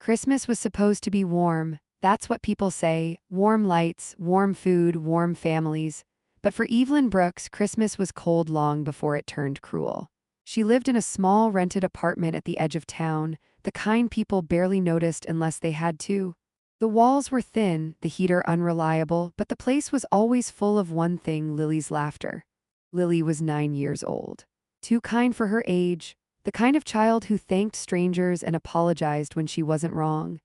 Christmas was supposed to be warm. That's what people say. Warm lights, warm food, warm families. But for Evelyn Brooks, Christmas was cold long before it turned cruel. She lived in a small rented apartment at the edge of town, the kind people barely noticed unless they had to. The walls were thin, the heater unreliable, but the place was always full of one thing: Lily's laughter. Lily was 9 years old. Too kind for her age, the kind of child who thanked strangers and apologized when she wasn't wrong.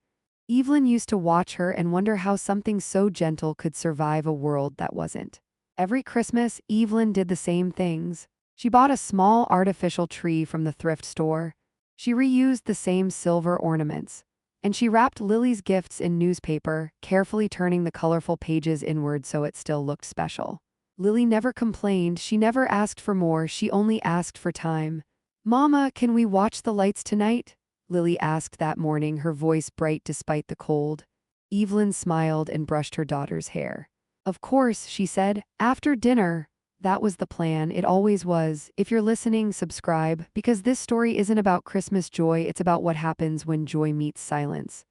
Evelyn used to watch her and wonder how something so gentle could survive a world that wasn't. Every Christmas, Evelyn did the same things. She bought a small artificial tree from the thrift store. She reused the same silver ornaments. And she wrapped Lily's gifts in newspaper, carefully turning the colorful pages inward so it still looked special. Lily never complained, she never asked for more, she only asked for time. "Mama, can we watch the lights tonight?" Lily asked that morning, her voice bright despite the cold. Evelyn smiled and brushed her daughter's hair. "Of course," she said, "after dinner." That was the plan, it always was. If you're listening, subscribe, because this story isn't about Christmas joy, it's about what happens when joy meets silence.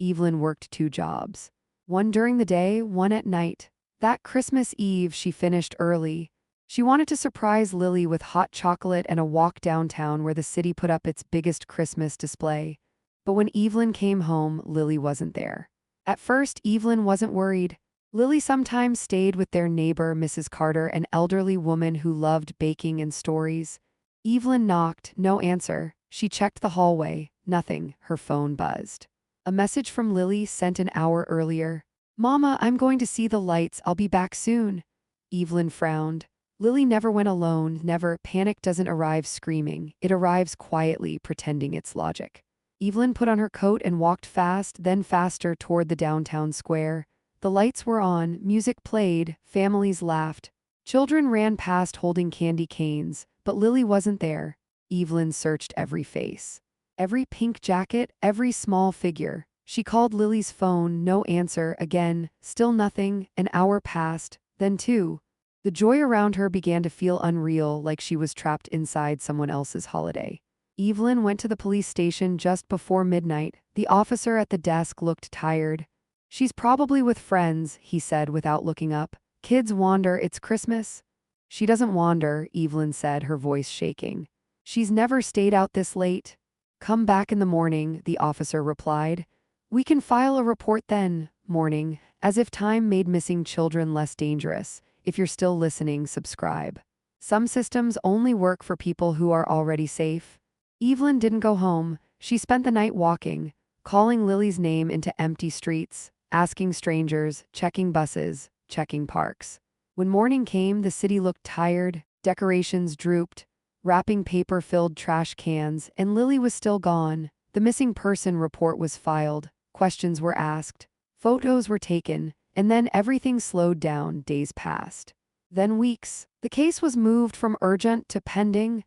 Evelyn worked 2 jobs. One during the day, one at night. That Christmas Eve, she finished early. She wanted to surprise Lily with hot chocolate and a walk downtown where the city put up its biggest Christmas display. But when Evelyn came home, Lily wasn't there. At first, Evelyn wasn't worried. Lily sometimes stayed with their neighbor, Mrs. Carter, an elderly woman who loved baking and stories. Evelyn knocked, no answer. She checked the hallway, nothing. Her phone buzzed. A message from Lily sent an hour earlier. "Mama, I'm going to see the lights, I'll be back soon." Evelyn frowned. Lily never went alone, never. Panic doesn't arrive screaming, it arrives quietly, pretending it's logic. Evelyn put on her coat and walked fast, then faster toward the downtown square. The lights were on, music played, families laughed. Children ran past holding candy canes, but Lily wasn't there. Evelyn searched every face. Every pink jacket, every small figure. She called Lily's phone, no answer. Again, still nothing. An hour passed, then 2. The joy around her began to feel unreal, like she was trapped inside someone else's holiday. Evelyn went to the police station just before midnight. The officer at the desk looked tired. "She's probably with friends," he said without looking up. "Kids wander, it's Christmas." "She doesn't wander," Evelyn said, her voice shaking. "She's never stayed out this late." "Come back in the morning," the officer replied. "We can file a report then." Morning, as if time made missing children less dangerous. If you're still listening, subscribe. Some systems only work for people who are already safe. Evelyn didn't go home. She spent the night walking, calling Lily's name into empty streets, asking strangers, checking buses, checking parks. When morning came, the city looked tired, decorations drooped, wrapping paper filled trash cans, and Lily was still gone. The missing person report was filed, questions were asked, photos were taken, and then everything slowed down. Days passed. Then weeks. The case was moved from urgent to pending.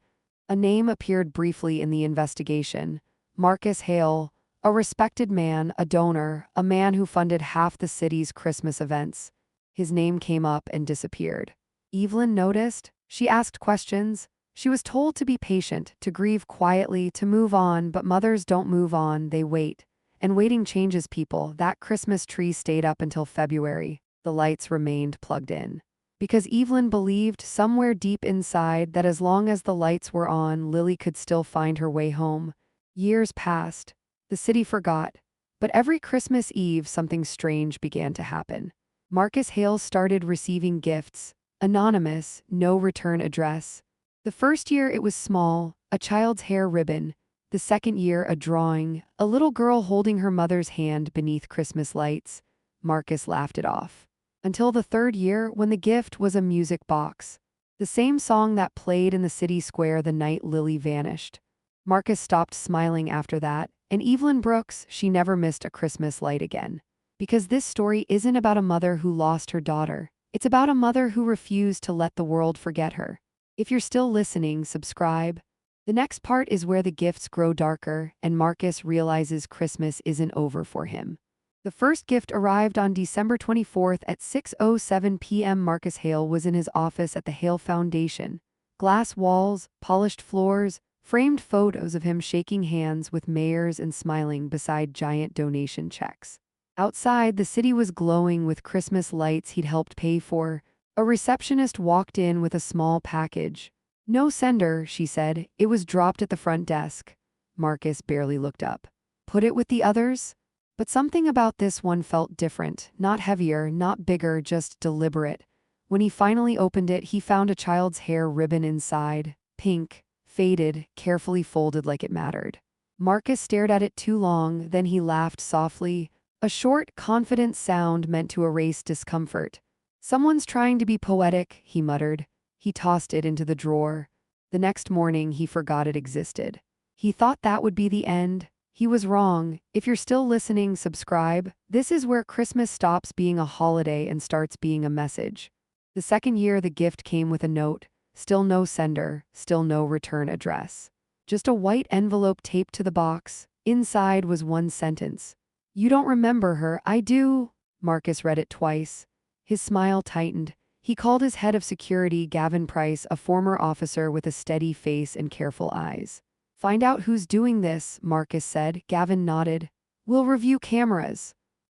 A name appeared briefly in the investigation: Marcus Hale. A respected man, a donor, a man who funded half the city's Christmas events. His name came up and disappeared. Evelyn noticed. She asked questions. She was told to be patient, to grieve quietly, to move on, but mothers don't move on, they wait. And waiting changes people. That Christmas tree stayed up until February. The lights remained plugged in. Because Evelyn believed somewhere deep inside that as long as the lights were on, Lily could still find her way home. Years passed. The city forgot. But every Christmas Eve, something strange began to happen. Marcus Hale started receiving gifts. Anonymous, no return address. The first year it was small, a child's hair ribbon. The second year a drawing, a little girl holding her mother's hand beneath Christmas lights. Marcus laughed it off. Until the third year, when the gift was a music box. The same song that played in the city square the night Lily vanished. Marcus stopped smiling after that. And Evelyn Brooks, she never missed a Christmas light again. Because this story isn't about a mother who lost her daughter. It's about a mother who refused to let the world forget her. If you're still listening, subscribe. The next part is where the gifts grow darker, and Marcus realizes Christmas isn't over for him. The first gift arrived on December 24th at 6:07 p.m. Marcus Hale was in his office at the Hale Foundation. Glass walls, polished floors, framed photos of him shaking hands with mayors and smiling beside giant donation checks. Outside, the city was glowing with Christmas lights he'd helped pay for. A receptionist walked in with a small package. "No sender," she said. "It was dropped at the front desk." Marcus barely looked up. "Put it with the others?" But something about this one felt different, not heavier, not bigger, just deliberate. When he finally opened it, he found a child's hair ribbon inside, pink, faded, carefully folded like it mattered. Marcus stared at it too long, then he laughed softly, a short, confident sound meant to erase discomfort. "Someone's trying to be poetic," he muttered. He tossed it into the drawer. The next morning, he forgot it existed. He thought that would be the end. He was wrong. If you're still listening, subscribe. This is where Christmas stops being a holiday and starts being a message. The second year, the gift came with a note. Still no sender, still no return address. Just a white envelope taped to the box. Inside was one sentence. "You don't remember her, I do." Marcus read it twice. His smile tightened. He called his head of security, Gavin Price, a former officer with a steady face and careful eyes. "Find out who's doing this," Marcus said. Gavin nodded. "We'll review cameras."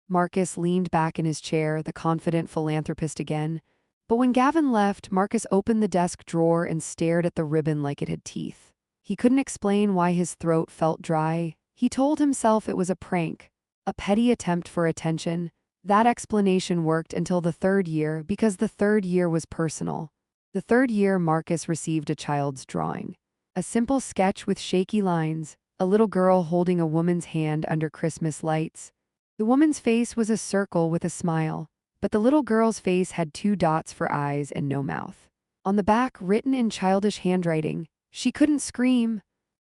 Marcus leaned back in his chair, the confident philanthropist again. But when Gavin left, Marcus opened the desk drawer and stared at the ribbon like it had teeth. He couldn't explain why his throat felt dry. He told himself it was a prank, a petty attempt for attention. That explanation worked until the third year, because the third year was personal. The third year, Marcus received a child's drawing. A simple sketch with shaky lines, a little girl holding a woman's hand under Christmas lights. The woman's face was a circle with a smile, but the little girl's face had 2 dots for eyes and no mouth. On the back, written in childish handwriting, "She couldn't scream."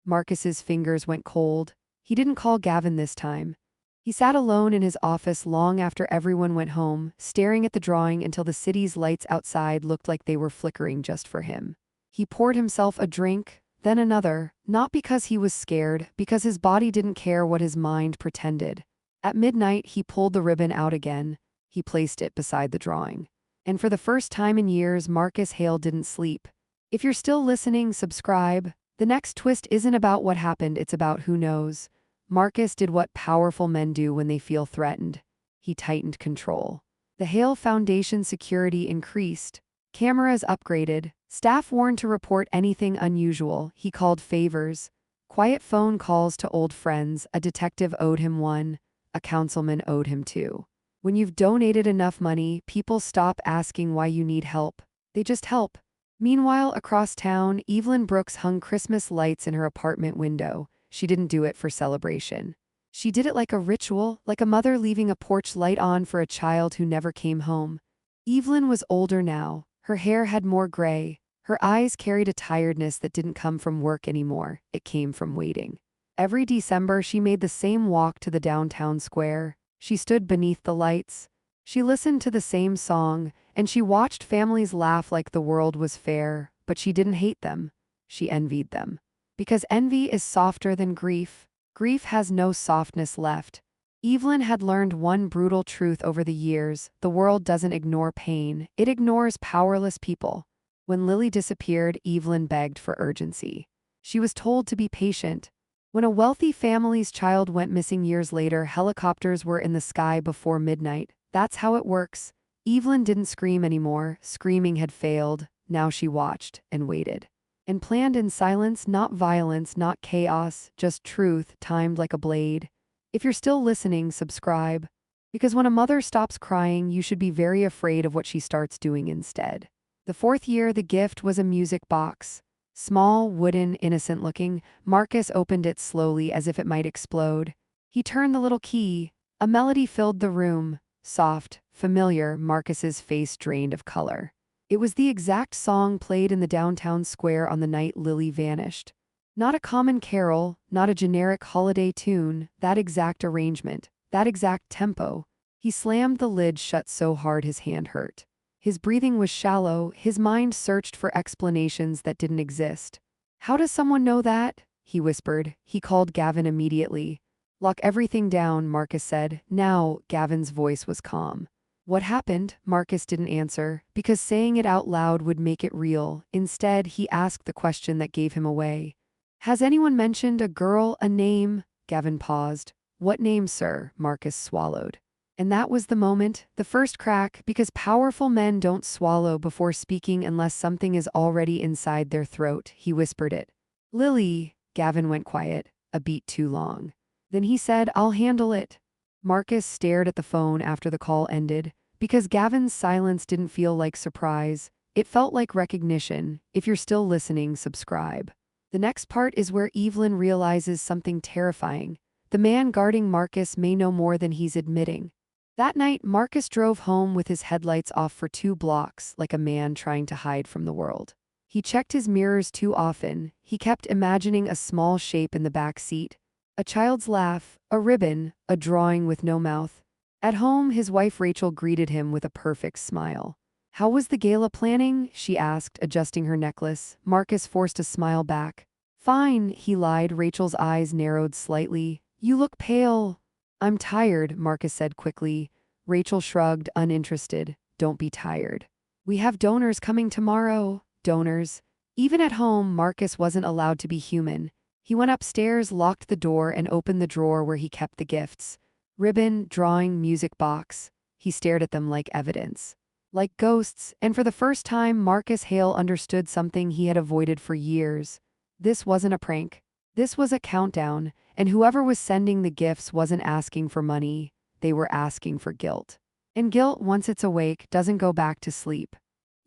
Marcus's fingers went cold. He didn't call Gavin this time. He sat alone in his office long after everyone went home, staring at the drawing until the city's lights outside looked like they were flickering just for him. He poured himself a drink, then another, not because he was scared, because his body didn't care what his mind pretended. At midnight, he pulled the ribbon out again. He placed it beside the drawing. And for the first time in years, Marcus Hale didn't sleep. If you're still listening, subscribe. The next twist isn't about what happened, it's about who knows. Marcus did what powerful men do when they feel threatened. He tightened control. The Hale Foundation security increased. Cameras upgraded. Staff warned to report anything unusual. He called favors. Quiet phone calls to old friends. A detective owed him one. A councilman owed him 2. When you've donated enough money, people stop asking why you need help. They just help. Meanwhile, across town, Evelyn Brooks hung Christmas lights in her apartment window. She didn't do it for celebration. She did it like a ritual, like a mother leaving a porch light on for a child who never came home. Evelyn was older now. Her hair had more gray. Her eyes carried a tiredness that didn't come from work anymore. It came from waiting. Every December, she made the same walk to the downtown square. She stood beneath the lights. She listened to the same song, and she watched families laugh like the world was fair, but she didn't hate them. She envied them. Because envy is softer than grief. Grief has no softness left. Evelyn had learned one brutal truth over the years: the world doesn't ignore pain, it ignores powerless people. When Lily disappeared, Evelyn begged for urgency. She was told to be patient. When a wealthy family's child went missing years later, helicopters were in the sky before midnight. That's how it works. Evelyn didn't scream anymore. Screaming had failed. Now she watched and waited. And planned in silence, not violence, not chaos, just truth timed like a blade. If you're still listening, subscribe. Because when a mother stops crying, you should be very afraid of what she starts doing instead. The fourth year, the gift was a music box. Small, wooden, innocent-looking. Marcus opened it slowly as if it might explode. He turned the little key. A melody filled the room. Soft, familiar. Marcus's face drained of color. It was the exact song played in the downtown square on the night Lily vanished. Not a common carol, not a generic holiday tune, that exact arrangement, that exact tempo. He slammed the lid shut so hard his hand hurt. His breathing was shallow, his mind searched for explanations that didn't exist. "How does someone know that?" he whispered. He called Gavin immediately. "Lock everything down," Marcus said. Now, Gavin's voice was calm. "What happened?" Marcus didn't answer, because saying it out loud would make it real. Instead, he asked the question that gave him away. Has anyone mentioned a girl, a name? Gavin paused. What name, sir? Marcus swallowed. And that was the moment, the first crack, because powerful men don't swallow before speaking unless something is already inside their throat. He whispered it. Lily. Gavin went quiet, a beat too long. Then he said, I'll handle it. Marcus stared at the phone after the call ended. Because Gavin's silence didn't feel like surprise, it felt like recognition. If you're still listening, subscribe. The next part is where Evelyn realizes something terrifying. The man guarding Marcus may know more than he's admitting. That night, Marcus drove home with his headlights off for 2 blocks, like a man trying to hide from the world. He checked his mirrors too often. He kept imagining a small shape in the back seat. A child's laugh, a ribbon, a drawing with no mouth. At home, his wife Rachel greeted him with a perfect smile. How was the gala planning? She asked, adjusting her necklace. Marcus forced a smile back. Fine, he lied. Rachel's eyes narrowed slightly. You look pale. I'm tired, Marcus said quickly. Rachel shrugged, uninterested. Don't be tired. We have donors coming tomorrow. Donors. Even at home, Marcus wasn't allowed to be human. He went upstairs, locked the door, and opened the drawer where he kept the gifts. Ribbon, drawing, music box. He stared at them like evidence. Like ghosts, and for the first time, Marcus Hale understood something he had avoided for years. This wasn't a prank. This was a countdown, and whoever was sending the gifts wasn't asking for money. They were asking for guilt. And guilt, once it's awake, doesn't go back to sleep.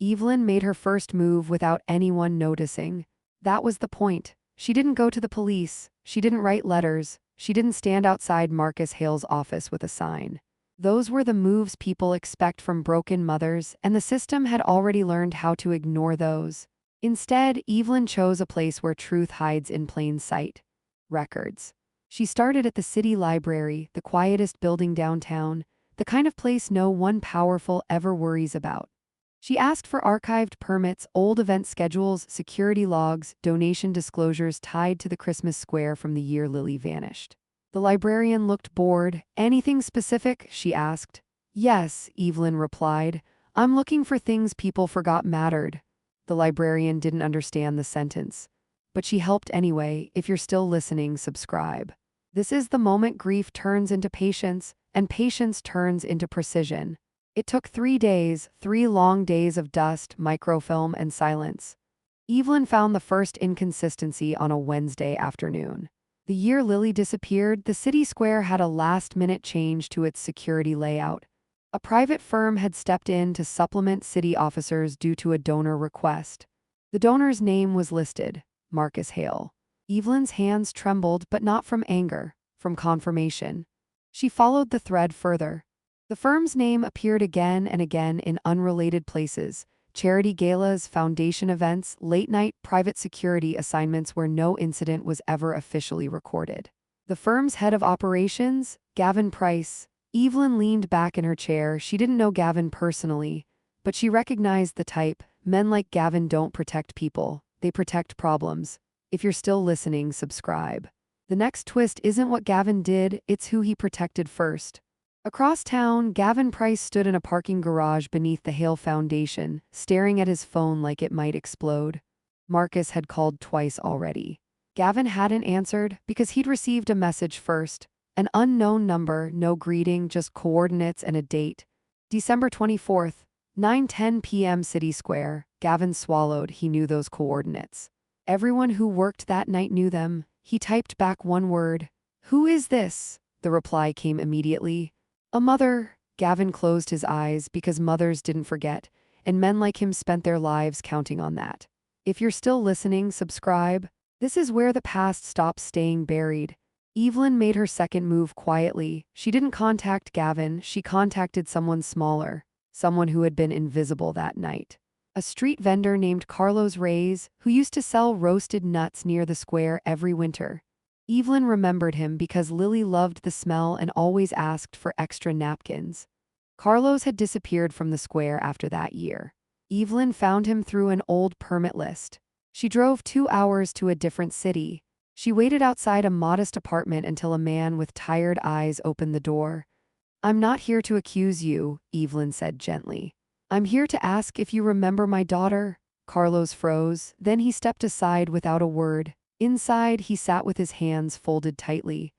Evelyn made her first move without anyone noticing. That was the point. She didn't go to the police. She didn't write letters. She didn't stand outside Marcus Hale's office with a sign. Those were the moves people expect from broken mothers, and the system had already learned how to ignore those. Instead, Evelyn chose a place where truth hides in plain sight. Records. She started at the city library, the quietest building downtown, the kind of place no one powerful ever worries about. She asked for archived permits, old event schedules, security logs, donation disclosures tied to the Christmas square from the year Lily vanished. The librarian looked bored. Anything specific? She asked. Yes, Evelyn replied. I'm looking for things people forgot mattered. The librarian didn't understand the sentence. But she helped anyway. If you're still listening, subscribe. This is the moment grief turns into patience, and patience turns into precision. It took 3 days, 3 long days of dust, microfilm, and silence. Evelyn found the first inconsistency on a Wednesday afternoon. The year Lily disappeared, the city square had a last-minute change to its security layout. A private firm had stepped in to supplement city officers due to a donor request. The donor's name was listed, Marcus Hale. Evelyn's hands trembled, but not from anger, from confirmation. She followed the thread further. The firm's name appeared again and again in unrelated places: charity galas, foundation events, late-night private security assignments where no incident was ever officially recorded. The firm's head of operations, Gavin Price. Evelyn leaned back in her chair. She didn't know Gavin personally, but she recognized the type. Men like Gavin don't protect people, they protect problems. If you're still listening, subscribe. The next twist isn't what Gavin did, it's who he protected first. Across town, Gavin Price stood in a parking garage beneath the Hale Foundation, staring at his phone like it might explode. Marcus had called twice already. Gavin hadn't answered because he'd received a message first. An unknown number, no greeting, just coordinates and a date. December 24th, 9:10 p.m. City Square. Gavin swallowed. He knew those coordinates. Everyone who worked that night knew them. He typed back one word. Who is this? The reply came immediately. A mother. Gavin closed his eyes because mothers didn't forget, and men like him spent their lives counting on that. If you're still listening, subscribe. This is where the past stops staying buried. Evelyn made her second move quietly. She didn't contact Gavin, she contacted someone smaller, someone who had been invisible that night. A street vendor named Carlos Reyes, who used to sell roasted nuts near the square every winter. Evelyn remembered him because Lily loved the smell and always asked for extra napkins. Carlos had disappeared from the square after that year. Evelyn found him through an old permit list. She drove 2 hours to a different city. She waited outside a modest apartment until a man with tired eyes opened the door. I'm not here to accuse you, Evelyn said gently. I'm here to ask if you remember my daughter. Carlos froze, then he stepped aside without a word. Inside, he sat with his hands folded tightly.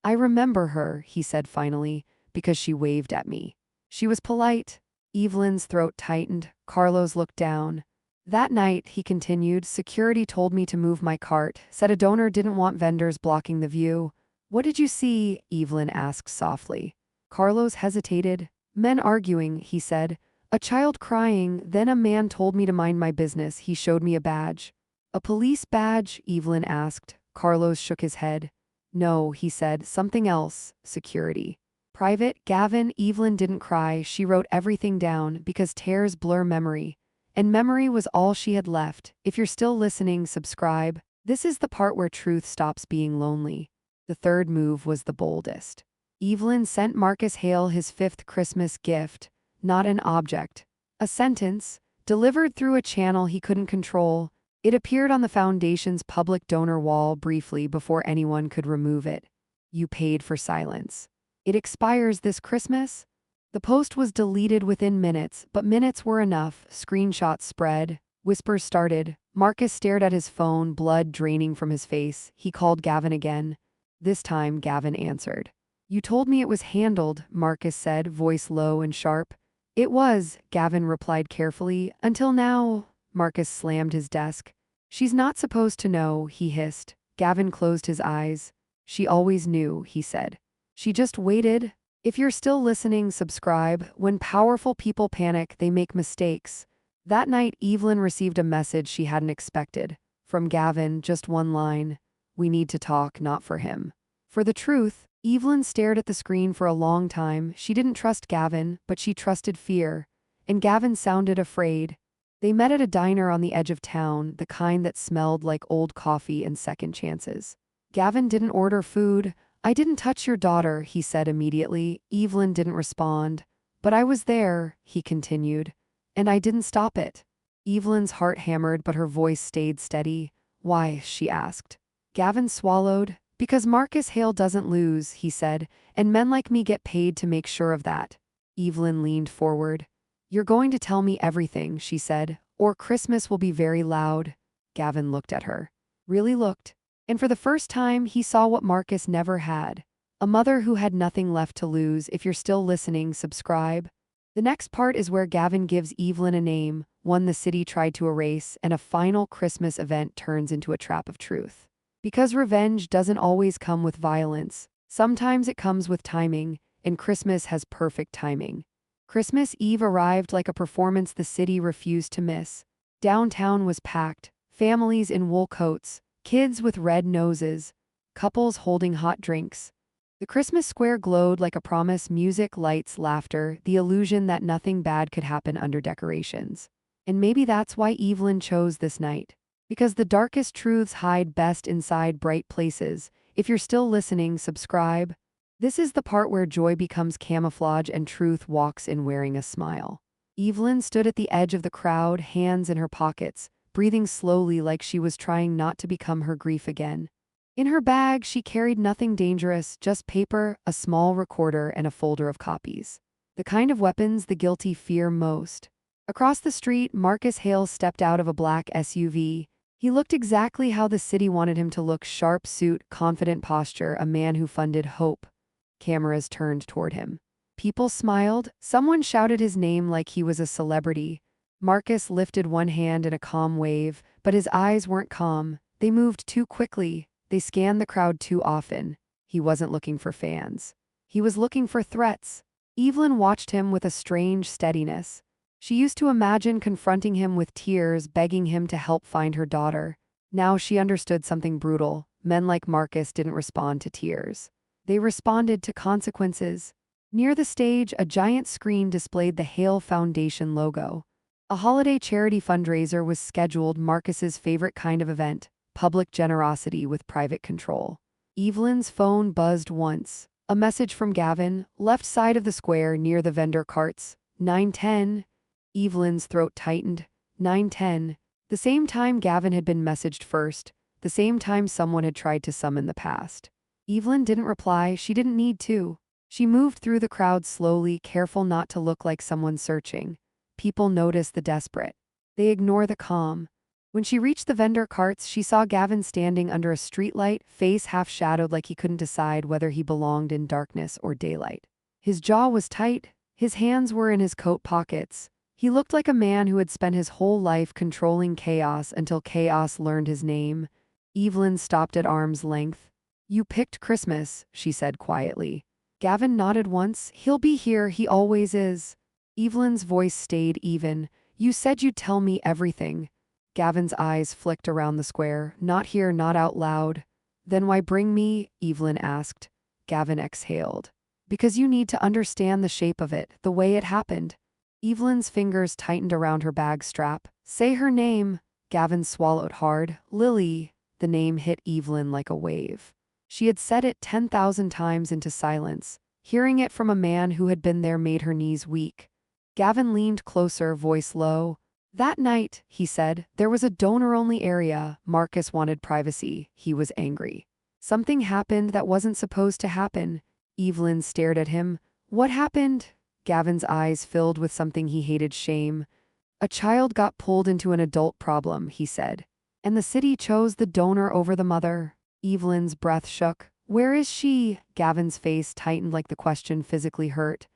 I remember her, he said finally, because she waved at me. She was polite. Evelyn's throat tightened. Carlos looked down. That night, he continued, security told me to move my cart, said a donor didn't want vendors blocking the view. What did you see? Evelyn asked softly. Carlos hesitated. Men arguing, he said. A child crying, then a man told me to mind my business. He showed me a badge. A police badge? Evelyn asked. Carlos shook his head. No, he said, something else. Security. Private, Gavin. Evelyn didn't cry. She wrote everything down because tears blur memory. And memory was all she had left. If you're still listening, subscribe. This is the part where truth stops being lonely. The third move was the boldest. Evelyn sent Marcus Hale his 5th Christmas gift, not an object. A sentence, delivered through a channel he couldn't control. It appeared on the foundation's public donor wall briefly before anyone could remove it. You paid for silence. It expires this Christmas? The post was deleted within minutes, but minutes were enough. Screenshots spread. Whispers started. Marcus stared at his phone, blood draining from his face. He called Gavin again. This time, Gavin answered. You told me it was handled, Marcus said, voice low and sharp. It was, Gavin replied carefully. Until now. Marcus slammed his desk. She's not supposed to know, he hissed. Gavin closed his eyes. She always knew, he said. She just waited. If you're still listening, subscribe. When powerful people panic, they make mistakes. That night, Evelyn received a message she hadn't expected. From Gavin, just one line. We need to talk, not for him. For the truth, Evelyn stared at the screen for a long time. She didn't trust Gavin, but she trusted fear. And Gavin sounded afraid. They met at a diner on the edge of town, the kind that smelled like old coffee and second chances. Gavin didn't order food. I didn't touch your daughter, he said immediately. Evelyn didn't respond. But I was there, he continued. And I didn't stop it. Evelyn's heart hammered, but her voice stayed steady. Why? She asked. Gavin swallowed. Because Marcus Hale doesn't lose, he said, and men like me get paid to make sure of that. Evelyn leaned forward. You're going to tell me everything, she said, or Christmas will be very loud. Gavin looked at her. Really looked. And for the first time, he saw what Marcus never had. A mother who had nothing left to lose. If you're still listening, subscribe. The next part is where Gavin gives Evelyn a name, one the city tried to erase, and a final Christmas event turns into a trap of truth. Because revenge doesn't always come with violence. Sometimes it comes with timing, and Christmas has perfect timing. Christmas Eve arrived like a performance the city refused to miss. Downtown was packed, families in wool coats, kids with red noses, couples holding hot drinks. The Christmas square glowed like a promise, music, lights, laughter, the illusion that nothing bad could happen under decorations. And maybe that's why Evelyn chose this night. Because the darkest truths hide best inside bright places. If you're still listening, subscribe. This is the part where joy becomes camouflage and truth walks in wearing a smile. Evelyn stood at the edge of the crowd, hands in her pockets, breathing slowly like she was trying not to become her grief again. In her bag, she carried nothing dangerous, just paper, a small recorder, and a folder of copies. The kind of weapons the guilty fear most. Across the street, Marcus Hale stepped out of a black SUV. He looked exactly how the city wanted him to look: sharp suit, confident posture, a man who funded hope. Cameras turned toward him. People smiled. Someone shouted his name like he was a celebrity. Marcus lifted one hand in a calm wave, but his eyes weren't calm. They moved too quickly. They scanned the crowd too often. He wasn't looking for fans. He was looking for threats. Evelyn watched him with a strange steadiness. She used to imagine confronting him with tears, begging him to help find her daughter. Now she understood something brutal. Men like Marcus didn't respond to tears. They responded to consequences. Near the stage, a giant screen displayed the Hale Foundation logo. A holiday charity fundraiser was scheduled, Marcus's favorite kind of event, public generosity with private control. Evelyn's phone buzzed once. A message from Gavin, left side of the square near the vendor carts. 9:10. Evelyn's throat tightened. 9:10. The same time Gavin had been messaged first. The same time someone had tried to summon the past. Evelyn didn't reply. She didn't need to. She moved through the crowd slowly, careful not to look like someone searching. People notice the desperate. They ignore the calm. When she reached the vendor carts, she saw Gavin standing under a streetlight, face half shadowed like he couldn't decide whether he belonged in darkness or daylight. His jaw was tight, his hands were in his coat pockets. He looked like a man who had spent his whole life controlling chaos until chaos learned his name. Evelyn stopped at arm's length. "You picked Christmas," she said quietly. Gavin nodded once. "He'll be here, he always is." Evelyn's voice stayed even. "You said you'd tell me everything." Gavin's eyes flicked around the square. "Not here, not out loud." "Then why bring me?" Evelyn asked. Gavin exhaled. "Because you need to understand the shape of it, the way it happened." Evelyn's fingers tightened around her bag strap. "Say her name." Gavin swallowed hard. "Lily." The name hit Evelyn like a wave. She had said it 10,000 times into silence. Hearing it from a man who had been there made her knees weak. Gavin leaned closer, voice low. "That night," he said, "there was a donor-only area. Marcus wanted privacy. He was angry. Something happened that wasn't supposed to happen." Evelyn stared at him. "What happened?" Gavin's eyes filled with something he hated: shame. "A child got pulled into an adult problem," he said. "And the city chose the donor over the mother." Evelyn's breath shook. "Where is she?" Gavin's face tightened like the question physically hurt.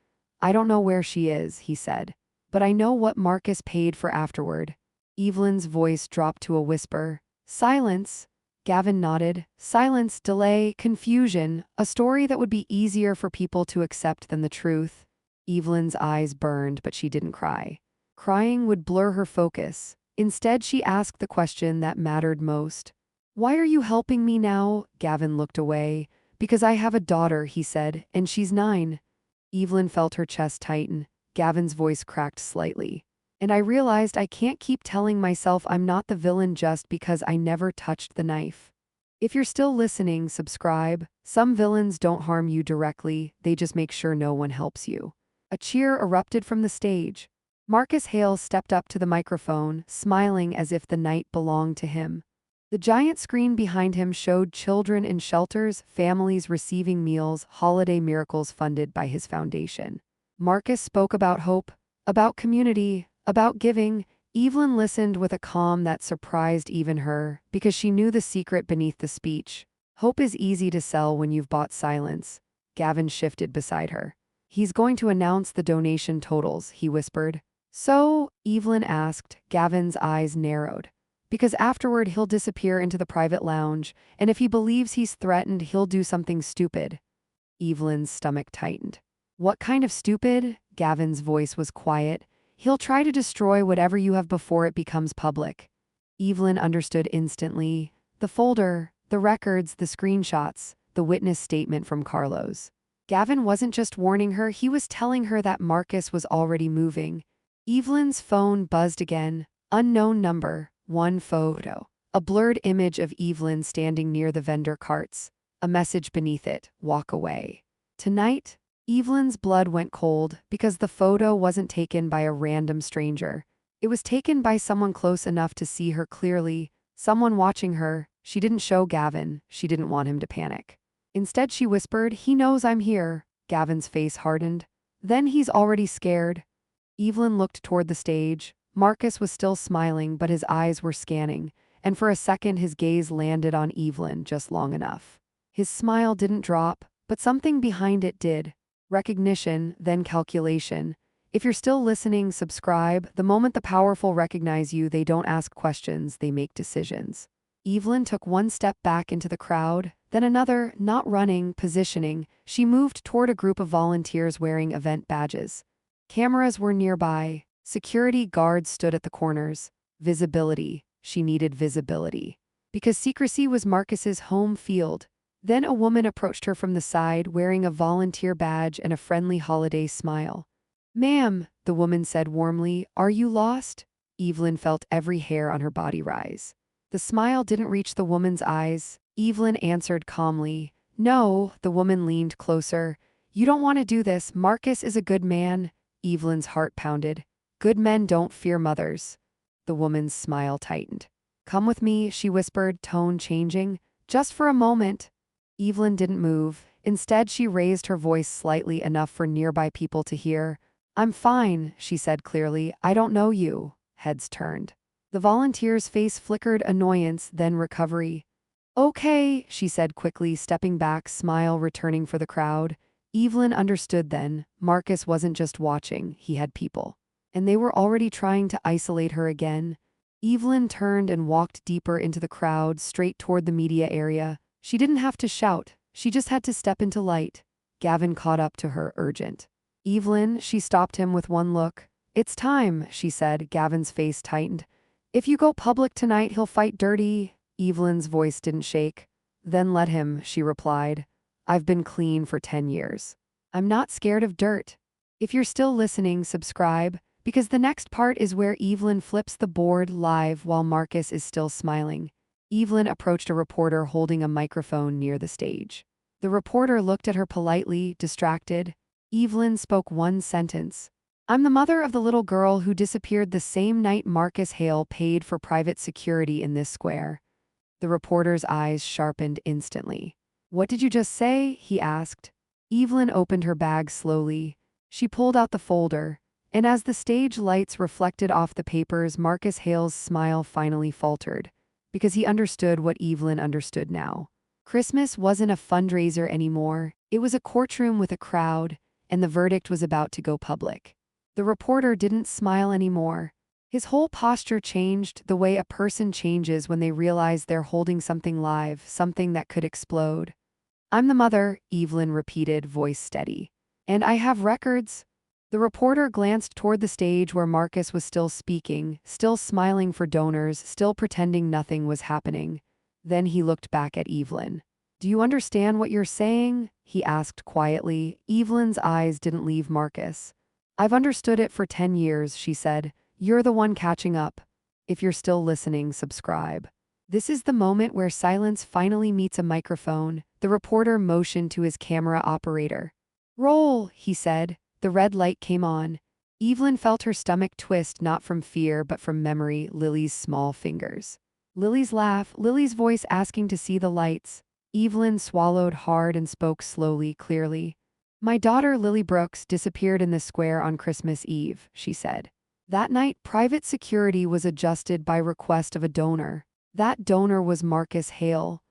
"I don't know where she is," he said. "But I know what Marcus paid for afterward." Evelyn's voice dropped to a whisper. "Silence." Gavin nodded. "Silence, delay, confusion, a story that would be easier for people to accept than the truth." Evelyn's eyes burned, but she didn't cry. Crying would blur her focus. Instead, she asked the question that mattered most. "Why are you helping me now?" Gavin looked away. "Because I have a daughter," he said, "and she's 9. Evelyn felt her chest tighten. Gavin's voice cracked slightly. "And I realized I can't keep telling myself I'm not the villain just because I never touched the knife." If you're still listening, subscribe. Some villains don't harm you directly, they just make sure no one helps you. A cheer erupted from the stage. Marcus Hale stepped up to the microphone, smiling as if the night belonged to him. The giant screen behind him showed children in shelters, families receiving meals, holiday miracles funded by his foundation. Marcus spoke about hope, about community, about giving. Evelyn listened with a calm that surprised even her, because she knew the secret beneath the speech. "Hope is easy to sell when you've bought silence." Gavin shifted beside her. "He's going to announce the donation totals," he whispered. "So?" Evelyn asked. Gavin's eyes narrowed. "Because afterward he'll disappear into the private lounge, and if he believes he's threatened, he'll do something stupid." Evelyn's stomach tightened. "What kind of stupid?" Gavin's voice was quiet. "He'll try to destroy whatever you have before it becomes public." Evelyn understood instantly. The folder, the records, the screenshots, the witness statement from Carlos. Gavin wasn't just warning her, he was telling her that Marcus was already moving. Evelyn's phone buzzed again. Unknown number, one photo. A blurred image of Evelyn standing near the vendor carts. A message beneath it, "Walk away." Tonight? Evelyn's blood went cold because the photo wasn't taken by a random stranger. It was taken by someone close enough to see her clearly, someone watching her. She didn't show Gavin. She didn't want him to panic. Instead, she whispered, "He knows I'm here." Gavin's face hardened. "Then he's already scared." Evelyn looked toward the stage. Marcus was still smiling, but his eyes were scanning, and for a second his gaze landed on Evelyn just long enough. His smile didn't drop, but something behind it did. Recognition, then calculation. If you're still listening, subscribe. The moment the powerful recognize you, they don't ask questions, they make decisions. Evelyn took one step back into the crowd, then another, not running, positioning. She moved toward a group of volunteers wearing event badges. Cameras were nearby. Security guards stood at the corners. Visibility. She needed visibility. Because secrecy was Marcus's home field. Then a woman approached her from the side, wearing a volunteer badge and a friendly holiday smile. "Ma'am," the woman said warmly, "are you lost?" Evelyn felt every hair on her body rise. The smile didn't reach the woman's eyes. Evelyn answered calmly. "No." The woman leaned closer. "You don't want to do this. Marcus is a good man." Evelyn's heart pounded. "Good men don't fear mothers." The woman's smile tightened. "Come with me," she whispered, tone changing. "Just for a moment." Evelyn didn't move. Instead, she raised her voice slightly enough for nearby people to hear. "I'm fine," she said clearly. "I don't know you." Heads turned. The volunteer's face flickered annoyance, then recovery. Okay, she said quickly, stepping back, smile returning for the crowd. Evelyn understood then. Marcus wasn't just watching, he had people. And they were already trying to isolate her again. Evelyn turned and walked deeper into the crowd, straight toward the media area. She didn't have to shout, she just had to step into light. Gavin caught up to her, urgent. Evelyn, she stopped him with one look. It's time, she said. Gavin's face tightened. If you go public tonight, he'll fight dirty. Evelyn's voice didn't shake. Then let him, she replied. I've been clean for 10 years. I'm not scared of dirt. If you're still listening, subscribe, because the next part is where Evelyn flips the board live while Marcus is still smiling. Evelyn approached a reporter holding a microphone near the stage. The reporter looked at her politely, distracted. Evelyn spoke one sentence. I'm the mother of the little girl who disappeared the same night Marcus Hale paid for private security in this square. The reporter's eyes sharpened instantly. What did you just say? He asked. Evelyn opened her bag slowly. She pulled out the folder, and as the stage lights reflected off the papers, Marcus Hale's smile finally faltered, because he understood what Evelyn understood now. Christmas wasn't a fundraiser anymore, it was a courtroom with a crowd, and the verdict was about to go public. The reporter didn't smile anymore. His whole posture changed, the way a person changes when they realize they're holding something live, something that could explode. I'm the mother, Evelyn repeated, voice steady. And I have records. The reporter glanced toward the stage where Marcus was still speaking, still smiling for donors, still pretending nothing was happening. Then he looked back at Evelyn. Do you understand what you're saying? He asked quietly. Evelyn's eyes didn't leave Marcus. I've understood it for 10 years, she said. You're the one catching up. If you're still listening, subscribe. This is the moment where silence finally meets a microphone. The reporter motioned to his camera operator. Roll, he said. The red light came on. Evelyn felt her stomach twist, not from fear but from memory, Lily's small fingers. Lily's laugh, Lily's voice asking to see the lights. Evelyn swallowed hard and spoke slowly, clearly. My daughter Lily Brooks disappeared in the square on Christmas Eve, she said. That night, private security was adjusted by request of a donor. That donor was Marcus Hale.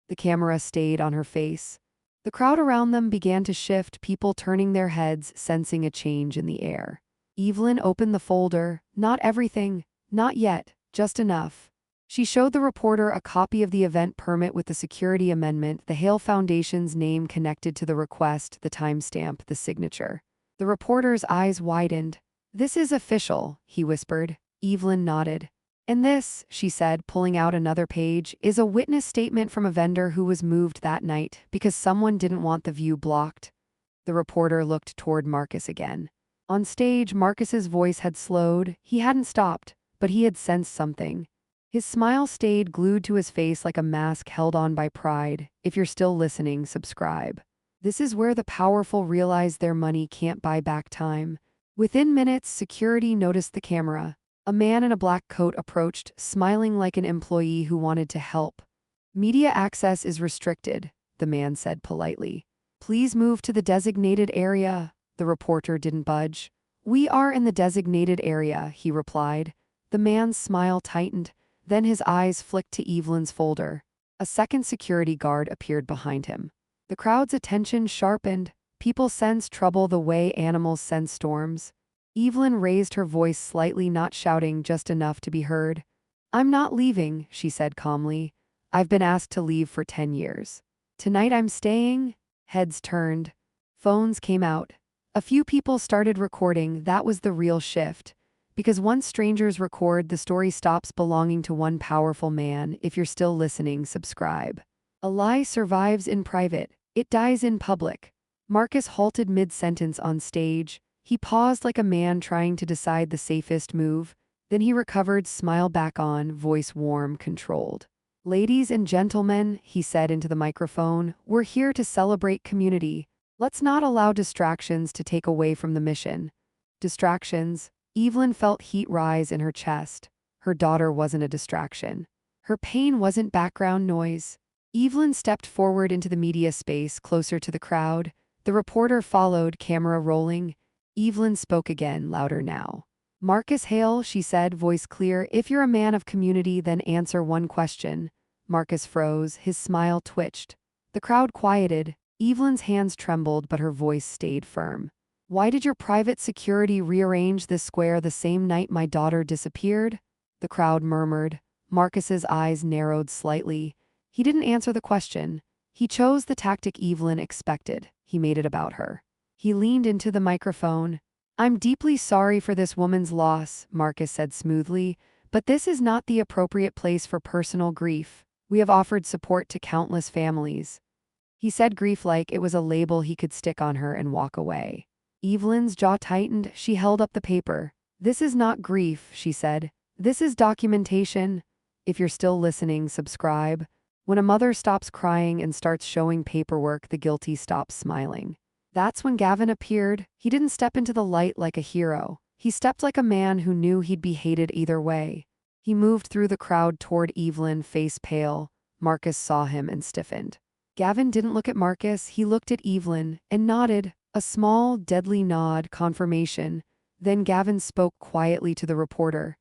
The camera stayed on her face. The crowd around them began to shift, people turning their heads, sensing a change in the air. Evelyn opened the folder. Not everything. Not yet. Just enough. She showed the reporter a copy of the event permit with the security amendment, the Hale Foundation's name connected to the request, the timestamp, the signature. The reporter's eyes widened. This is official, he whispered. Evelyn nodded. And this, she said, pulling out another page, is a witness statement from a vendor who was moved that night because someone didn't want the view blocked. The reporter looked toward Marcus again. On stage, Marcus's voice had slowed. He hadn't stopped, but he had sensed something. His smile stayed glued to his face like a mask held on by pride. If you're still listening, subscribe. This is where the powerful realize their money can't buy back time. Within minutes, security noticed the camera. A man in a black coat approached, smiling like an employee who wanted to help. Media access is restricted, the man said politely. Please move to the designated area. The reporter didn't budge. We are in the designated area, he replied. The man's smile tightened. Then his eyes flicked to Evelyn's folder. A second security guard appeared behind him. The crowd's attention sharpened. People sensed trouble the way animals sense storms. Evelyn raised her voice slightly, not shouting, just enough to be heard. I'm not leaving, she said calmly. I've been asked to leave for 10 years. Tonight I'm staying. Heads turned. Phones came out. A few people started recording. That was the real shift. Because once strangers record, the story stops belonging to one powerful man. If you're still listening, subscribe. A lie survives in private. It dies in public. Marcus halted mid-sentence on stage. He paused like a man trying to decide the safest move. Then he recovered, smile back on, voice warm, controlled. Ladies and gentlemen, he said into the microphone, we're here to celebrate community. Let's not allow distractions to take away from the mission. Distractions? Evelyn felt heat rise in her chest. Her daughter wasn't a distraction. Her pain wasn't background noise. Evelyn stepped forward into the media space, closer to the crowd. The reporter followed, camera rolling. Evelyn spoke again, louder now. Marcus Hale, she said, voice clear. If you're a man of community, then answer one question. Marcus froze, his smile twitched. The crowd quieted. Evelyn's hands trembled, but her voice stayed firm. Why did your private security rearrange this square the same night my daughter disappeared? The crowd murmured. Marcus's eyes narrowed slightly. He didn't answer the question. He chose the tactic Evelyn expected. He made it about her. He leaned into the microphone. I'm deeply sorry for this woman's loss, Marcus said smoothly, but this is not the appropriate place for personal grief. We have offered support to countless families. He said grief like it was a label he could stick on her and walk away. Evelyn's jaw tightened. She held up the paper. This is not grief, she said. This is documentation. If you're still listening, subscribe. When a mother stops crying and starts showing paperwork, the guilty stops smiling. That's when Gavin appeared. He didn't step into the light like a hero. He stepped like a man who knew he'd be hated either way. He moved through the crowd toward Evelyn, face pale. Marcus saw him and stiffened. Gavin didn't look at Marcus, he looked at Evelyn and nodded, a small, deadly nod, confirmation. Then Gavin spoke quietly to the reporter.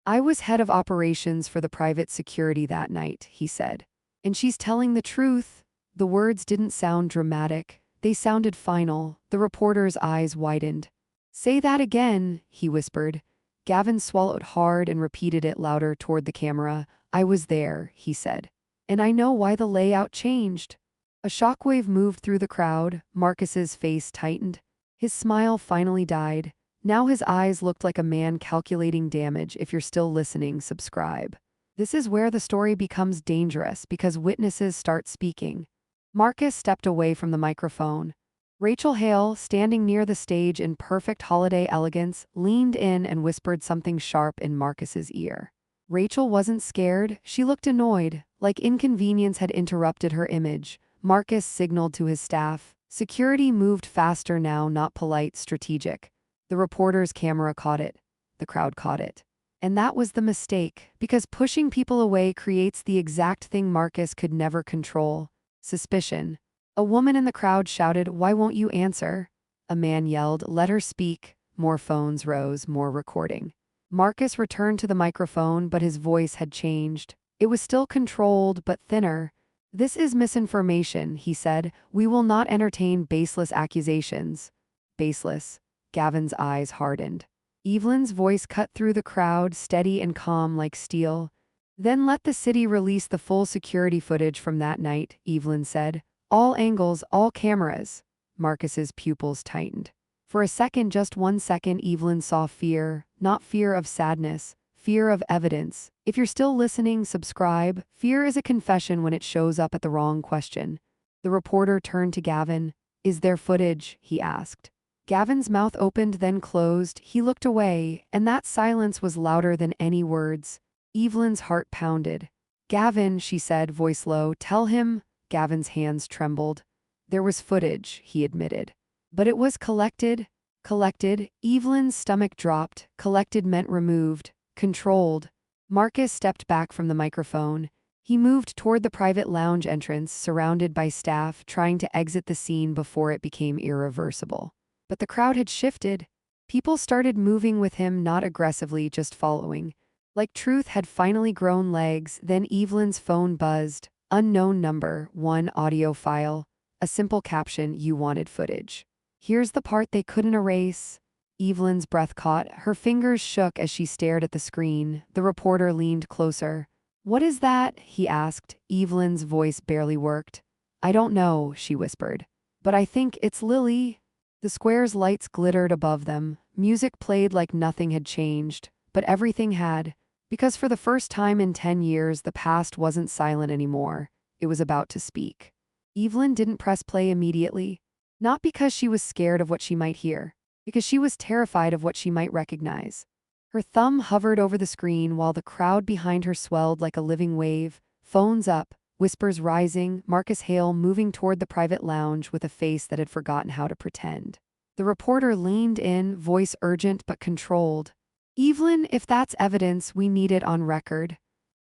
I was head of operations for the private security that night, he said. And she's telling the truth. The words didn't sound dramatic. They sounded final. The reporter's eyes widened. Say that again, he whispered. Gavin swallowed hard and repeated it louder toward the camera. I was there, he said. And I know why the layout changed. A shockwave moved through the crowd. Marcus's face tightened. His smile finally died. Now his eyes looked like a man calculating damage. If you're still listening, subscribe. This is where the story becomes dangerous because witnesses start speaking. Marcus stepped away from the microphone. Rachel Hale, standing near the stage in perfect holiday elegance, leaned in and whispered something sharp in Marcus's ear. Rachel wasn't scared, she looked annoyed, like inconvenience had interrupted her image. Marcus signaled to his staff. Security moved faster now, not polite, strategic. The reporter's camera caught it. The crowd caught it. And that was the mistake, because pushing people away creates the exact thing Marcus could never control. Suspicion. A woman in the crowd shouted, "Why won't you answer?" A man yelled, "Let her speak." More phones rose, more recording. Marcus returned to the microphone, but his voice had changed. It was still controlled, but thinner. This is misinformation, he said. We will not entertain baseless accusations. Baseless. Gavin's eyes hardened. Evelyn's voice cut through the crowd, steady and calm like steel. Then let the city release the full security footage from that night, Evelyn said. All angles, all cameras. Marcus's pupils tightened. For a second, just 1 second, Evelyn saw fear, not fear of sadness, fear of evidence. If you're still listening, subscribe. Fear is a confession when it shows up at the wrong question. The reporter turned to Gavin. Is there footage? He asked. Gavin's mouth opened, then closed. He looked away, and that silence was louder than any words. Evelyn's heart pounded. Gavin, she said, voice low, tell him. Gavin's hands trembled. There was footage, he admitted. But it was collected. Collected. Evelyn's stomach dropped. Collected meant removed. Controlled. Marcus stepped back from the microphone. He moved toward the private lounge entrance, surrounded by staff, trying to exit the scene before it became irreversible. But the crowd had shifted. People started moving with him, not aggressively, just following. Like truth had finally grown legs. Then Evelyn's phone buzzed. Unknown number, 1 audio file. A simple caption, you wanted footage. Here's the part they couldn't erase. Evelyn's breath caught. Her fingers shook as she stared at the screen. The reporter leaned closer. What is that? He asked. Evelyn's voice barely worked. I don't know, she whispered. But I think it's Lily. The square's lights glittered above them. Music played like nothing had changed. But everything had. Because for the first time in 10 years, the past wasn't silent anymore. It was about to speak. Evelyn didn't press play immediately. Not because she was scared of what she might hear. Because she was terrified of what she might recognize. Her thumb hovered over the screen while the crowd behind her swelled like a living wave. Phones up, whispers rising, Marcus Hale moving toward the private lounge with a face that had forgotten how to pretend. The reporter leaned in, voice urgent but controlled. Evelyn, if that's evidence, we need it on record.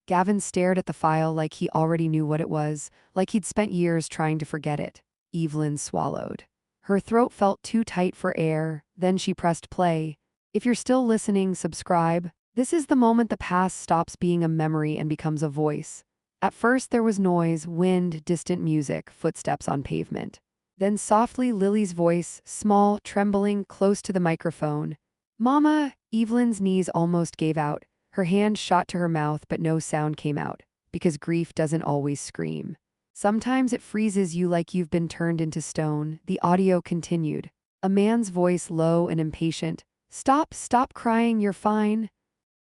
Gavin stared at the file like he already knew what it was, like he'd spent years trying to forget it. Evelyn swallowed. Her throat felt too tight for air, then she pressed play. If you're still listening, subscribe. This is the moment the past stops being a memory and becomes a voice. At first there was noise, wind, distant music, footsteps on pavement. Then softly Lily's voice, small, trembling, close to the microphone. "Mama!" Evelyn's knees almost gave out. Her hand shot to her mouth, but no sound came out, because grief doesn't always scream. Sometimes it freezes you like you've been turned into stone. The audio continued. A man's voice, low and impatient. "Stop, stop crying, you're fine."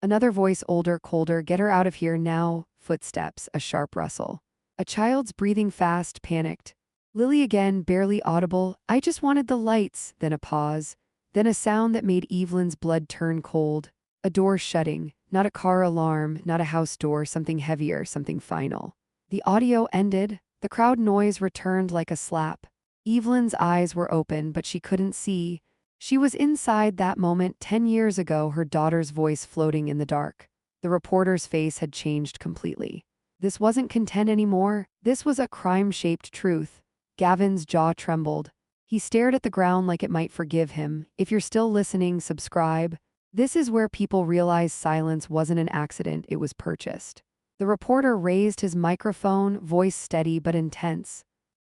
Another voice, older, colder. "Get her out of here now." Footsteps, a sharp rustle. A child's breathing fast, panicked. Lily again, barely audible. "I just wanted the lights." Then a pause. Then a sound that made Evelyn's blood turn cold. A door shutting. Not a car alarm, not a house door, something heavier, something final. The audio ended. The crowd noise returned like a slap. Evelyn's eyes were open, but she couldn't see. She was inside that moment 10 years ago, her daughter's voice floating in the dark. The reporter's face had changed completely. This wasn't content anymore. This was a crime-shaped truth. Gavin's jaw trembled. He stared at the ground like it might forgive him. If you're still listening, subscribe. This is where people realize silence wasn't an accident, it was purchased. The reporter raised his microphone, voice steady but intense.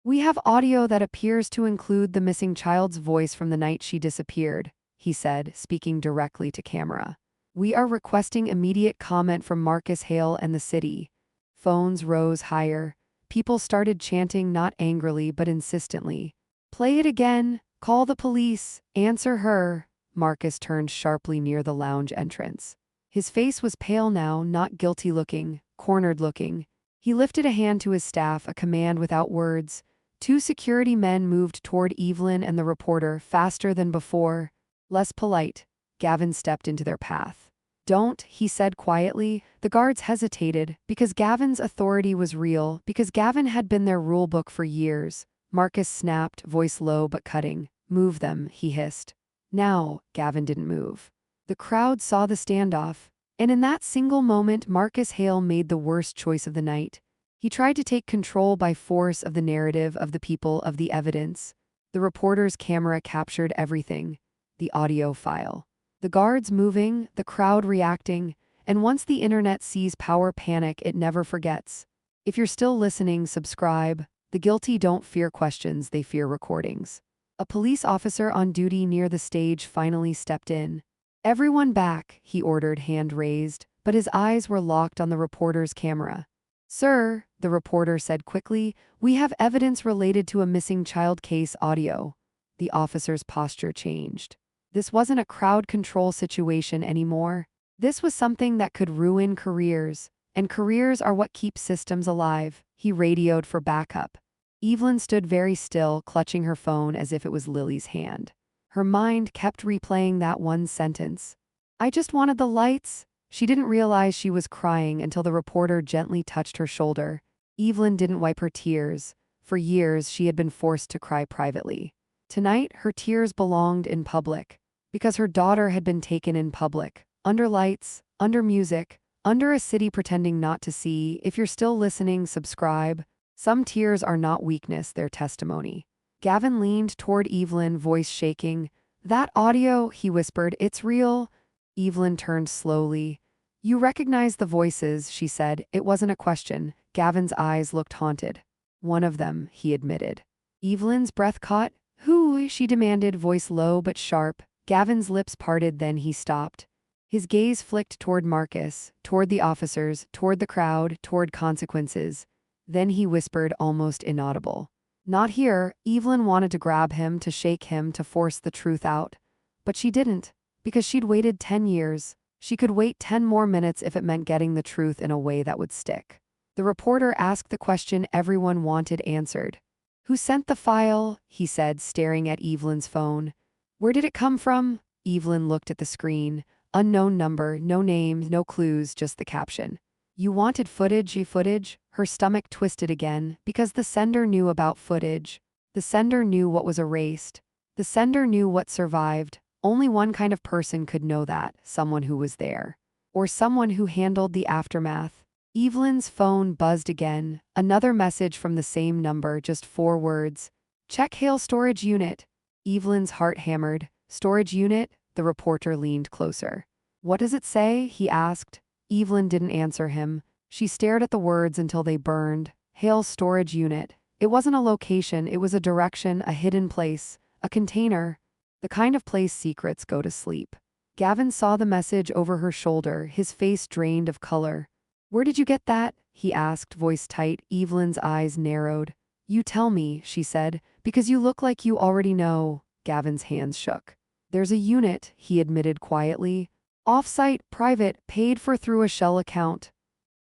"We have audio that appears to include the missing child's voice from the night she disappeared," he said, speaking directly to camera. "We are requesting immediate comment from Marcus Hale and the city." Phones rose higher. People started chanting, not angrily but insistently. "Play it again. Call the police. Answer her." Marcus turned sharply near the lounge entrance. His face was pale now, not guilty-looking, cornered-looking. He lifted a hand to his staff, a command without words. Two security men moved toward Evelyn and the reporter, faster than before. Less polite. Gavin stepped into their path. "Don't," he said quietly. The guards hesitated, because Gavin's authority was real, because Gavin had been their rulebook for years. Marcus snapped, voice low but cutting. "Move them," he hissed. Now, Gavin didn't move. The crowd saw the standoff, and in that single moment Marcus Hale made the worst choice of the night. He tried to take control by force of the narrative, of the people, of the evidence. The reporter's camera captured everything. The audio file. The guards moving, the crowd reacting, and once the internet sees power panic, it never forgets. If you're still listening, subscribe. The guilty don't fear questions, they fear recordings. A police officer on duty near the stage finally stepped in. "Everyone back," he ordered, hand raised, but his eyes were locked on the reporter's camera. "Sir," the reporter said quickly, "we have evidence related to a missing child case audio." The officer's posture changed. This wasn't a crowd control situation anymore. This was something that could ruin careers, and careers are what keep systems alive. He radioed for backup. Evelyn stood very still, clutching her phone as if it was Lily's hand. Her mind kept replaying that one sentence. "I just wanted the lights." She didn't realize she was crying until the reporter gently touched her shoulder. Evelyn didn't wipe her tears. For years, she had been forced to cry privately. Tonight, her tears belonged in public. Because her daughter had been taken in public. Under lights, under music, under a city pretending not to see. If you're still listening, subscribe. Some tears are not weakness, they're testimony. Gavin leaned toward Evelyn, voice shaking. "That audio," he whispered, "it's real." Evelyn turned slowly. "You recognize the voices," she said. It wasn't a question. Gavin's eyes looked haunted. "One of them," he admitted. Evelyn's breath caught. "Who?" she demanded, voice low but sharp. Gavin's lips parted, then he stopped. His gaze flicked toward Marcus, toward the officers, toward the crowd, toward consequences. Then he whispered, almost inaudible. "Not here." Evelyn wanted to grab him, to shake him, to force the truth out. But she didn't, because she'd waited 10 years. She could wait 10 more minutes if it meant getting the truth in a way that would stick. The reporter asked the question everyone wanted answered. "Who sent the file?" he said, staring at Evelyn's phone. "Where did it come from?" Evelyn looked at the screen. Unknown number, no names, no clues, just the caption. "You wanted footage, footage?" Her stomach twisted again, because the sender knew about footage. The sender knew what was erased. The sender knew what survived. Only one kind of person could know that, someone who was there. Or someone who handled the aftermath. Evelyn's phone buzzed again. Another message from the same number, just 4 words. "Check Hale storage unit." Evelyn's heart hammered. Storage unit? The reporter leaned closer. What does it say? He asked. Evelyn didn't answer him. She stared at the words until they burned. Hale's storage unit. It wasn't a location, it was a direction, a hidden place, a container. The kind of place secrets go to sleep. Gavin saw the message over her shoulder, his face drained of color. Where did you get that? He asked, voice tight. Evelyn's eyes narrowed. You tell me, she said, because you look like you already know. Gavin's hands shook. There's a unit, he admitted quietly. Off-site, private, paid for through a shell account.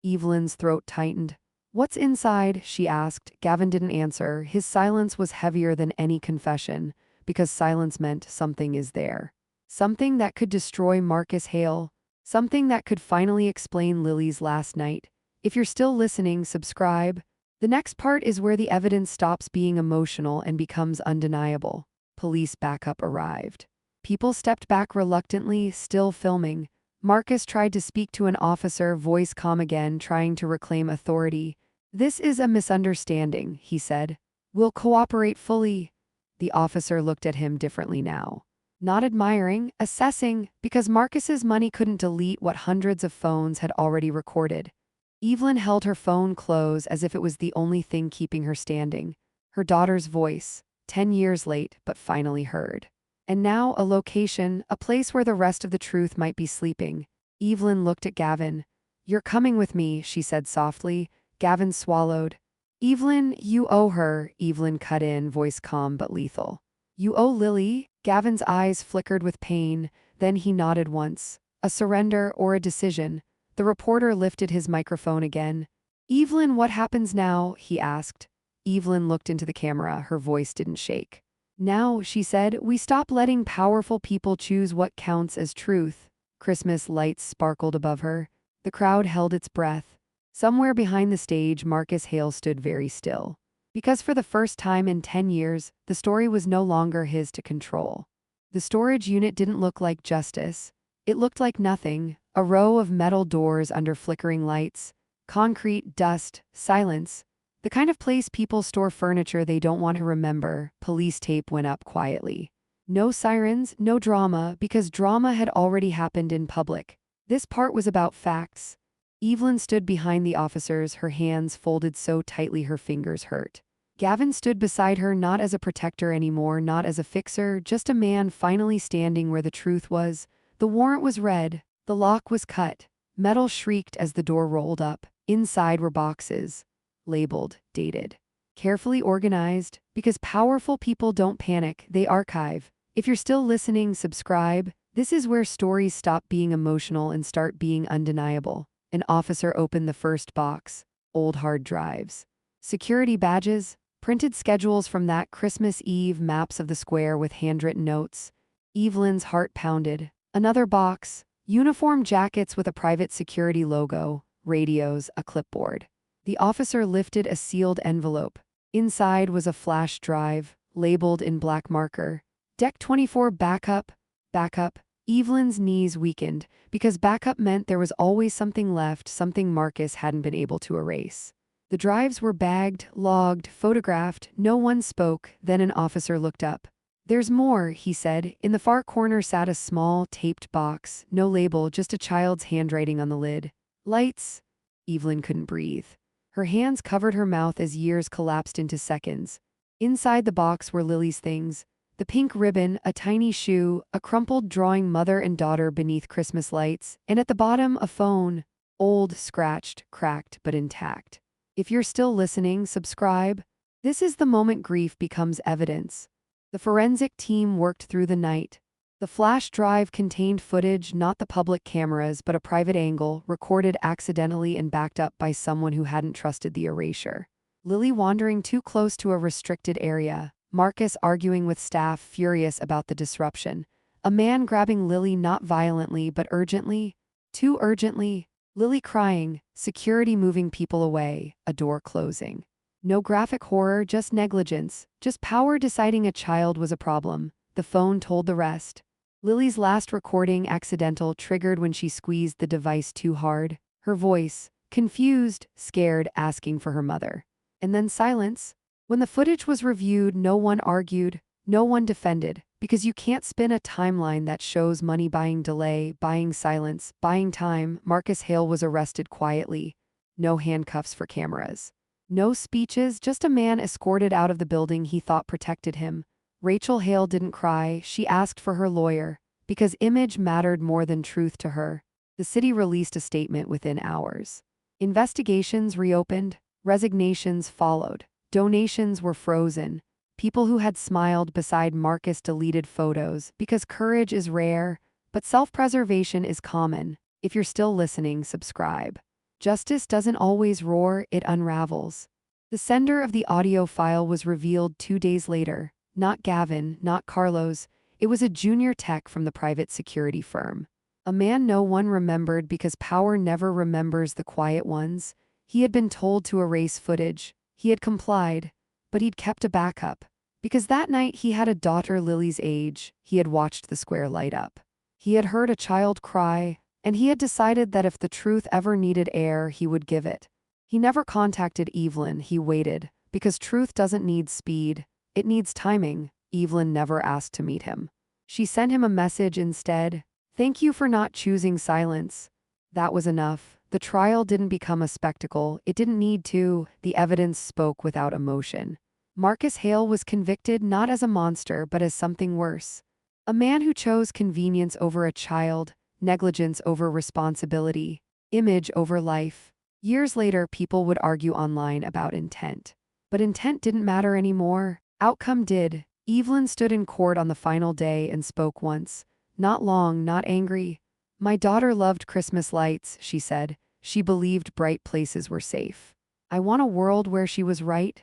Evelyn's throat tightened. What's inside? She asked. Gavin didn't answer. His silence was heavier than any confession, because silence meant something is there. Something that could destroy Marcus Hale. Something that could finally explain Lily's last night. If you're still listening, subscribe. The next part is where the evidence stops being emotional and becomes undeniable. Police backup arrived. People stepped back reluctantly, still filming. Marcus tried to speak to an officer, voice calm again, trying to reclaim authority. This is a misunderstanding, he said. We'll cooperate fully. The officer looked at him differently now. Not admiring, assessing, because Marcus's money couldn't delete what hundreds of phones had already recorded. Evelyn held her phone close as if it was the only thing keeping her standing. Her daughter's voice, 10 years late, but finally heard. And now a location, a place where the rest of the truth might be sleeping. Evelyn looked at Gavin. You're coming with me, she said softly. Gavin swallowed. Evelyn, you owe her, Evelyn cut in, voice calm but lethal. You owe Lily? Gavin's eyes flickered with pain, then he nodded once. A surrender or a decision. The reporter lifted his microphone again. Evelyn, what happens now? He asked. Evelyn looked into the camera, her voice didn't shake. Now, she said, we stop letting powerful people choose what counts as truth. Christmas lights sparkled above her. The crowd held its breath. Somewhere behind the stage, Marcus Hale stood very still. Because for the first time in 10 years, the story was no longer his to control. The storage unit didn't look like justice. It looked like nothing, a row of metal doors under flickering lights, concrete, dust, silence. The kind of place people store furniture they don't want to remember. Police tape went up quietly. No sirens, no drama, because drama had already happened in public. This part was about facts. Evelyn stood behind the officers, her hands folded so tightly her fingers hurt. Gavin stood beside her, not as a protector anymore, not as a fixer, just a man finally standing where the truth was. The warrant was read. The lock was cut. Metal shrieked as the door rolled up. Inside were boxes. Labeled, dated. Carefully organized, because powerful people don't panic, they archive. If you're still listening, subscribe. This is where stories stop being emotional and start being undeniable. An officer opened the first box. Old hard drives. Security badges. Printed schedules from that Christmas Eve, maps of the square with handwritten notes. Evelyn's heart pounded. Another box. Uniform jackets with a private security logo. Radios, a clipboard. The officer lifted a sealed envelope. Inside was a flash drive, labeled in black marker. Deck 24 backup. Backup. Evelyn's knees weakened, because backup meant there was always something left, something Marcus hadn't been able to erase. The drives were bagged, logged, photographed. No one spoke. Then an officer looked up. There's more, he said. In the far corner sat a small, taped box. No label, just a child's handwriting on the lid. Lights. Evelyn couldn't breathe. Her hands covered her mouth as years collapsed into seconds. Inside the box were Lily's things. The pink ribbon, a tiny shoe, a crumpled drawing mother and daughter beneath Christmas lights, and at the bottom a phone. Old, scratched, cracked, but intact. If you're still listening, subscribe. This is the moment grief becomes evidence. The forensic team worked through the night. The flash drive contained footage, not the public cameras, but a private angle, recorded accidentally and backed up by someone who hadn't trusted the erasure. Lily wandering too close to a restricted area. Marcus arguing with staff, furious about the disruption. A man grabbing Lily not violently but urgently. Too urgently. Lily crying, security moving people away, a door closing. No graphic horror, just negligence, just power deciding a child was a problem. The phone told the rest. Lily's last recording, accidental, triggered when she squeezed the device too hard. Her voice, confused, scared, asking for her mother. And then silence. When the footage was reviewed, no one argued, no one defended. Because you can't spin a timeline that shows money buying delay, buying silence, buying time. Marcus Hale was arrested quietly. No handcuffs for cameras. No speeches, just a man escorted out of the building he thought protected him. Rachel Hale didn't cry, she asked for her lawyer, because image mattered more than truth to her. The city released a statement within hours. Investigations reopened, resignations followed, donations were frozen. People who had smiled beside Marcus deleted photos because courage is rare, but self-preservation is common. If you're still listening, subscribe. Justice doesn't always roar, it unravels. The sender of the audio file was revealed 2 days later. Not Gavin, not Carlos. It was a junior tech from the private security firm. A man no one remembered because power never remembers the quiet ones. He had been told to erase footage. He had complied, but he'd kept a backup. Because that night he had a daughter Lily's age, he had watched the square light up. He had heard a child cry, and he had decided that if the truth ever needed air, he would give it. He never contacted Evelyn, he waited, because truth doesn't need speed, it needs timing. Evelyn never asked to meet him. She sent him a message instead. Thank you for not choosing silence. That was enough. The trial didn't become a spectacle, it didn't need to, the evidence spoke without emotion. Marcus Hale was convicted not as a monster but as something worse. A man who chose convenience over a child, negligence over responsibility, image over life. Years later, people would argue online about intent. But intent didn't matter anymore. Outcome did. Evelyn stood in court on the final day and spoke once. Not long, not angry. My daughter loved Christmas lights, she said. She believed bright places were safe. I want a world where she was right.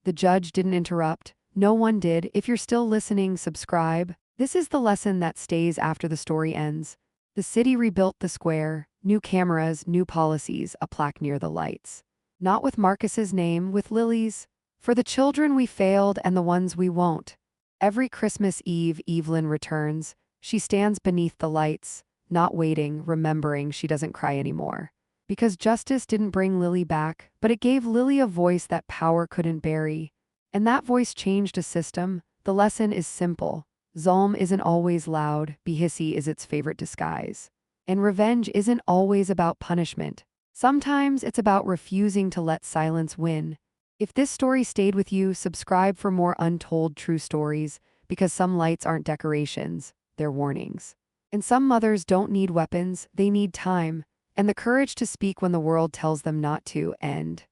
The judge didn't interrupt. No one did. If you're still listening, subscribe. This is the lesson that stays after the story ends. The city rebuilt the square. New cameras, new policies, a plaque near the lights. Not with Marcus's name, with Lily's. For the children we failed and the ones we won't. Every Christmas Eve, Evelyn returns. She stands beneath the lights, not waiting, remembering she doesn't cry anymore. Because justice didn't bring Lily back, but it gave Lily a voice that power couldn't bury. And that voice changed a system. The lesson is simple. Zulm isn't always loud, Behissy is its favorite disguise. And revenge isn't always about punishment. Sometimes it's about refusing to let silence win. If this story stayed with you, subscribe for more untold true stories, because some lights aren't decorations, they're warnings. And some mothers don't need weapons, they need time. And the courage to speak when the world tells them not to end.